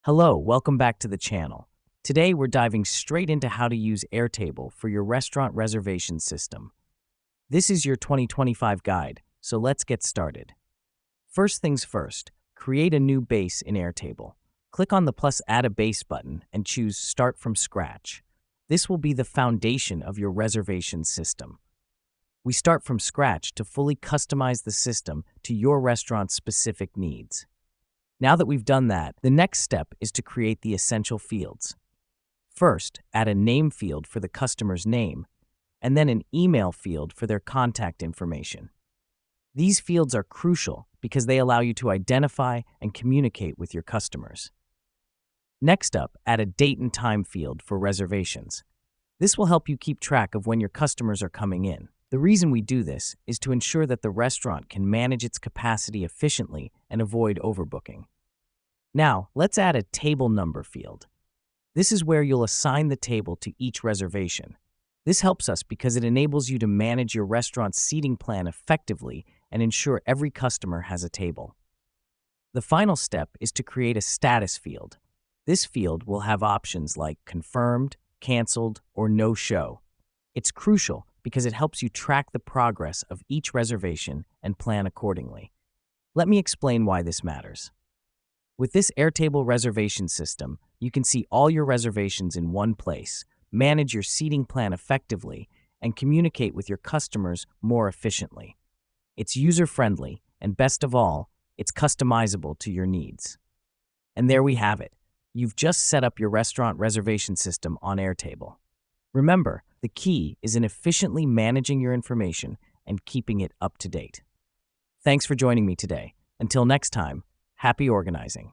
Hello, welcome back to the channel. Today we're diving straight into how to use Airtable for your restaurant reservation system. This is your 2025 guide, so let's get started. First things first, create a new base in Airtable. Click on the plus Add a Base button and choose Start from Scratch. This will be the foundation of your reservation system. We start from scratch to fully customize the system to your restaurant's specific needs. Now that we've done that, the next step is to create the essential fields. First, add a name field for the customer's name, and then an email field for their contact information. These fields are crucial because they allow you to identify and communicate with your customers. Next up, add a date and time field for reservations. This will help you keep track of when your customers are coming in. The reason we do this is to ensure that the restaurant can manage its capacity efficiently and avoid overbooking. Now, let's add a table number field. This is where you'll assign the table to each reservation. This helps us because it enables you to manage your restaurant's seating plan effectively and ensure every customer has a table. The final step is to create a status field. This field will have options like confirmed, canceled, or no show. It's crucial because it helps you track the progress of each reservation and plan accordingly. Let me explain why this matters. With this Airtable reservation system, you can see all your reservations in one place, manage your seating plan effectively, and communicate with your customers more efficiently. It's user-friendly, and best of all, it's customizable to your needs. And there we have it. You've just set up your restaurant reservation system on Airtable. Remember, the key is in efficiently managing your information and keeping it up to date. Thanks for joining me today. Until next time, happy organizing.